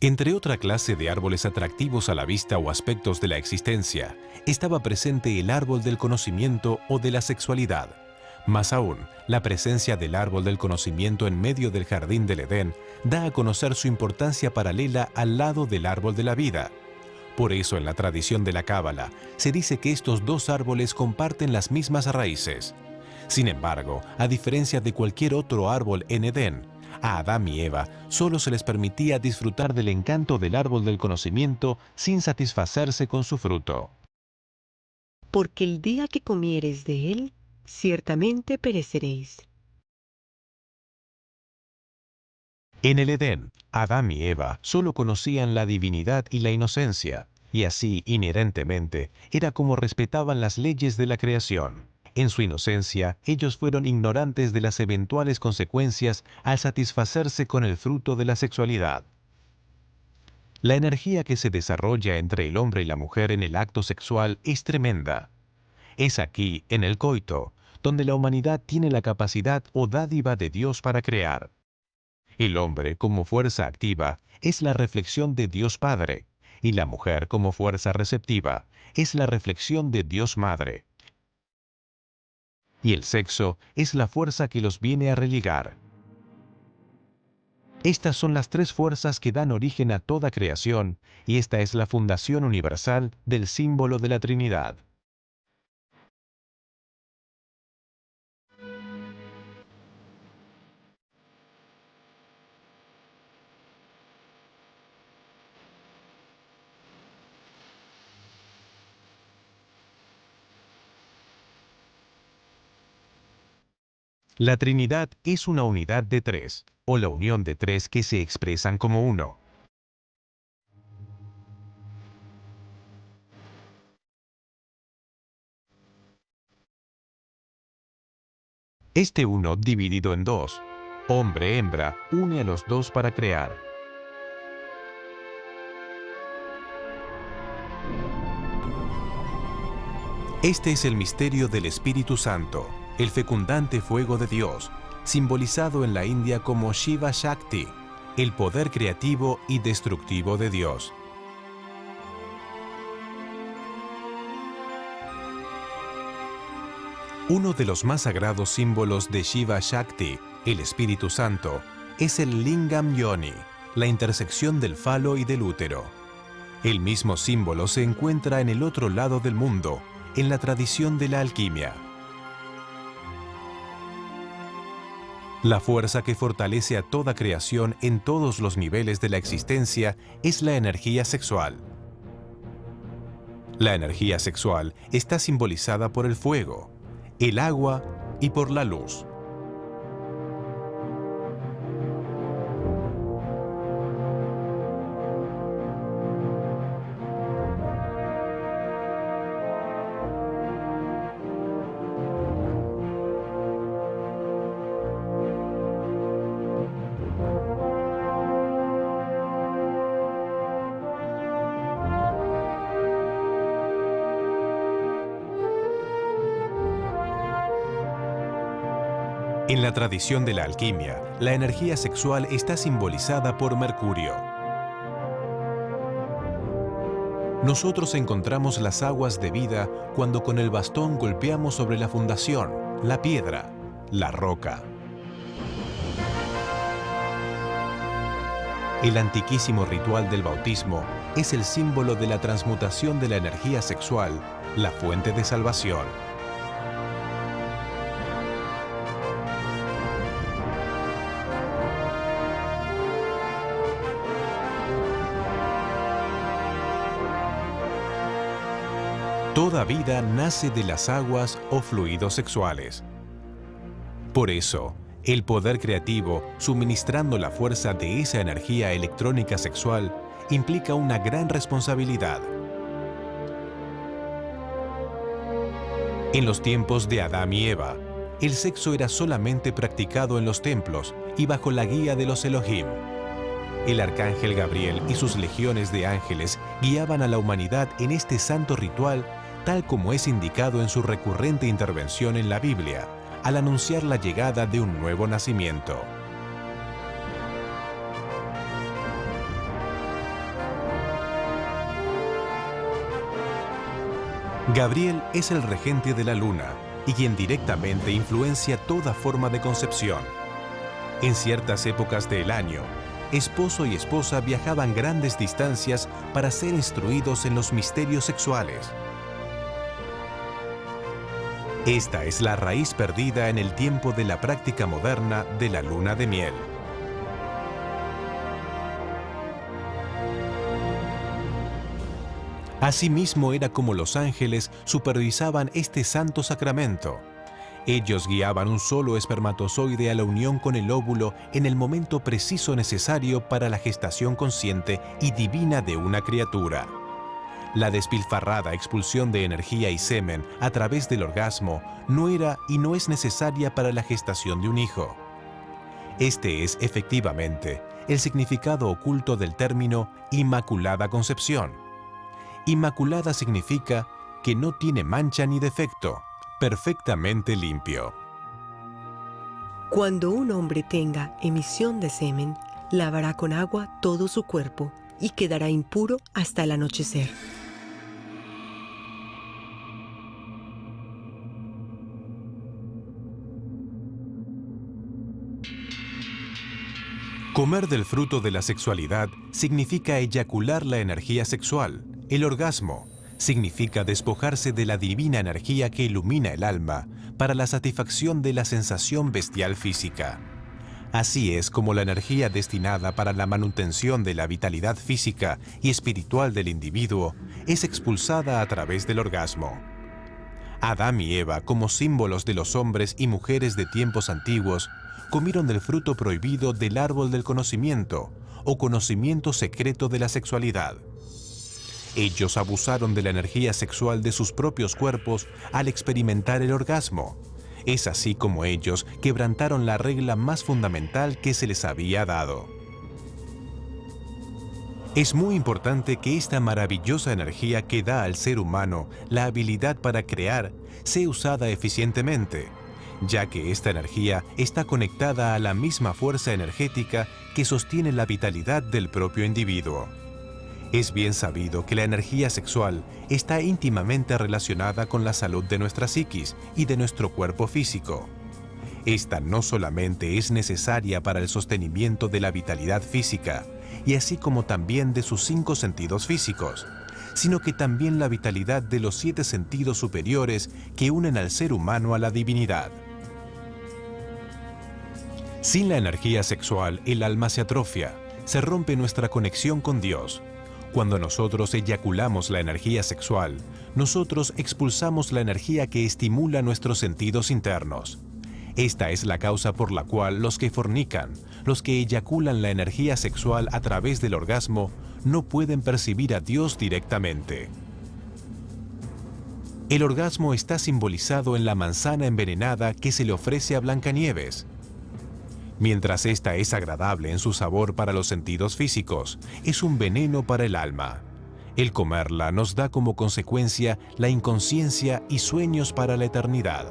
Entre otra clase de árboles atractivos a la vista o aspectos de la existencia, estaba presente el árbol del conocimiento o de la sexualidad. Más aún, la presencia del árbol del conocimiento en medio del jardín del Edén da a conocer su importancia paralela al lado del árbol de la vida. Por eso, en la tradición de la Cábala, se dice que estos dos árboles comparten las mismas raíces. Sin embargo, a diferencia de cualquier otro árbol en Edén, a Adán y Eva solo se les permitía disfrutar del encanto del árbol del conocimiento sin satisfacerse con su fruto. Porque el día que comiereis de él, ciertamente pereceréis. En el Edén, Adán y Eva solo conocían la divinidad y la inocencia, y así, inherentemente, era como respetaban las leyes de la creación. En su inocencia, ellos fueron ignorantes de las eventuales consecuencias al satisfacerse con el fruto de la sexualidad. La energía que se desarrolla entre el hombre y la mujer en el acto sexual es tremenda. Es aquí, en el coito, donde la humanidad tiene la capacidad o dádiva de Dios para crear. El hombre, como fuerza activa, es la reflexión de Dios Padre, y la mujer, como fuerza receptiva, es la reflexión de Dios Madre. Y el sexo es la fuerza que los viene a religar. Estas son las tres fuerzas que dan origen a toda creación, y esta es la fundación universal del símbolo de la Trinidad. La Trinidad es una unidad de tres, o la unión de tres que se expresan como uno. Este uno dividido en dos, hombre-hembra, une a los dos para crear. Este es el misterio del Espíritu Santo, el fecundante fuego de Dios, simbolizado en la India como Shiva Shakti, el poder creativo y destructivo de Dios. Uno de los más sagrados símbolos de Shiva Shakti, el Espíritu Santo, es el Lingam Yoni, la intersección del falo y del útero. El mismo símbolo se encuentra en el otro lado del mundo, en la tradición de la alquimia. La fuerza que fortalece a toda creación en todos los niveles de la existencia es la energía sexual. La energía sexual está simbolizada por el fuego, el agua y por la luz. En la tradición de la alquimia, la energía sexual está simbolizada por Mercurio. Nosotros encontramos las aguas de vida cuando con el bastón golpeamos sobre la fundación, la piedra, la roca. El antiquísimo ritual del bautismo es el símbolo de la transmutación de la energía sexual, la fuente de salvación. Toda vida nace de las aguas o fluidos sexuales. Por eso, el poder creativo, suministrando la fuerza de esa energía electrónica sexual, implica una gran responsabilidad. En los tiempos de Adán y Eva, el sexo era solamente practicado en los templos y bajo la guía de los Elohim. El arcángel Gabriel y sus legiones de ángeles guiaban a la humanidad en este santo ritual, tal como es indicado en su recurrente intervención en la Biblia, al anunciar la llegada de un nuevo nacimiento. Gabriel es el regente de la luna y quien directamente influencia toda forma de concepción. En ciertas épocas del año, esposo y esposa viajaban grandes distancias para ser instruidos en los misterios sexuales. Esta es la raíz perdida en el tiempo de la práctica moderna de la luna de miel. Asimismo era como los ángeles supervisaban este santo sacramento. Ellos guiaban un solo espermatozoide a la unión con el óvulo en el momento preciso necesario para la gestación consciente y divina de una criatura. La despilfarrada expulsión de energía y semen a través del orgasmo no era y no es necesaria para la gestación de un hijo. Este es efectivamente el significado oculto del término Inmaculada Concepción. Inmaculada significa que no tiene mancha ni defecto, perfectamente limpio. Cuando un hombre tenga emisión de semen, lavará con agua todo su cuerpo y quedará impuro hasta el anochecer. Comer del fruto de la sexualidad significa eyacular la energía sexual. El orgasmo significa despojarse de la divina energía que ilumina el alma para la satisfacción de la sensación bestial física. Así es como la energía destinada para la manutención de la vitalidad física y espiritual del individuo es expulsada a través del orgasmo. Adán y Eva, como símbolos de los hombres y mujeres de tiempos antiguos, comieron del fruto prohibido del árbol del conocimiento o conocimiento secreto de la sexualidad. Ellos abusaron de la energía sexual de sus propios cuerpos al experimentar el orgasmo. Es así como ellos quebrantaron la regla más fundamental que se les había dado. Es muy importante que esta maravillosa energía que da al ser humano la habilidad para crear sea usada eficientemente, ya que esta energía está conectada a la misma fuerza energética que sostiene la vitalidad del propio individuo. Es bien sabido que la energía sexual está íntimamente relacionada con la salud de nuestra psiquis y de nuestro cuerpo físico. Esta no solamente es necesaria para el sostenimiento de la vitalidad física, y así como también de sus 5 sentidos físicos, sino que también la vitalidad de los 7 sentidos superiores que unen al ser humano a la divinidad. Sin la energía sexual, el alma se atrofia, se rompe nuestra conexión con Dios. Cuando nosotros eyaculamos la energía sexual, nosotros expulsamos la energía que estimula nuestros sentidos internos. Esta es la causa por la cual los que fornican, los que eyaculan la energía sexual a través del orgasmo, no pueden percibir a Dios directamente. El orgasmo está simbolizado en la manzana envenenada que se le ofrece a Blancanieves. Mientras esta es agradable en su sabor para los sentidos físicos, es un veneno para el alma. El comerla nos da como consecuencia la inconsciencia y sueños para la eternidad.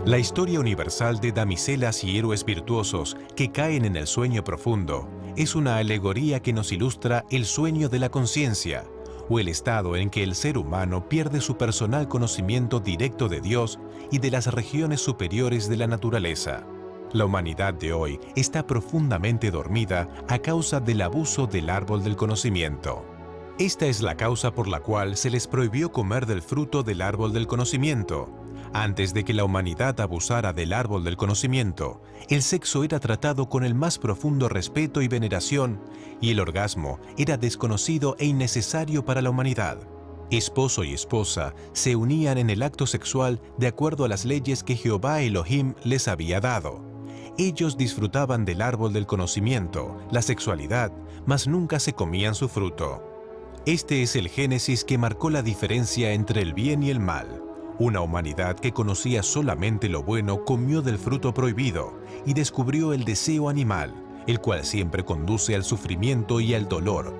La historia universal de damiselas y héroes virtuosos que caen en el sueño profundo es una alegoría que nos ilustra el sueño de la conciencia, o el estado en que el ser humano pierde su personal conocimiento directo de Dios y de las regiones superiores de la naturaleza. La humanidad de hoy está profundamente dormida a causa del abuso del árbol del conocimiento. Esta es la causa por la cual se les prohibió comer del fruto del árbol del conocimiento. Antes de que la humanidad abusara del árbol del conocimiento, el sexo era tratado con el más profundo respeto y veneración, y el orgasmo era desconocido e innecesario para la humanidad. Esposo y esposa se unían en el acto sexual de acuerdo a las leyes que Jehová Elohim les había dado. Ellos disfrutaban del árbol del conocimiento, la sexualidad, mas nunca se comían su fruto. Este es el Génesis que marcó la diferencia entre el bien y el mal. Una humanidad que conocía solamente lo bueno comió del fruto prohibido y descubrió el deseo animal, el cual siempre conduce al sufrimiento y al dolor.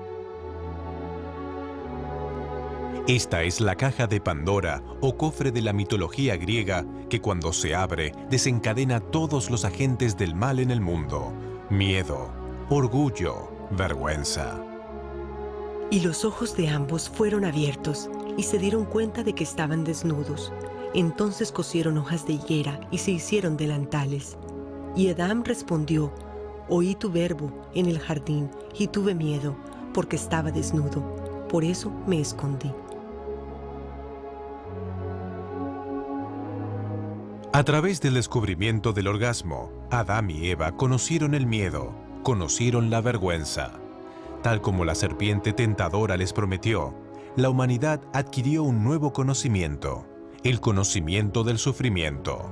Esta es la caja de Pandora o cofre de la mitología griega que cuando se abre desencadena todos los agentes del mal en el mundo: miedo, orgullo, vergüenza. Y los ojos de ambos fueron abiertos y se dieron cuenta de que estaban desnudos. Entonces cosieron hojas de higuera y se hicieron delantales. Y Adán respondió: oí tu verbo en el jardín y tuve miedo, porque estaba desnudo. Por eso me escondí. A través del descubrimiento del orgasmo, Adán y Eva conocieron el miedo, conocieron la vergüenza. Tal como la serpiente tentadora les prometió, la humanidad adquirió un nuevo conocimiento, el conocimiento del sufrimiento.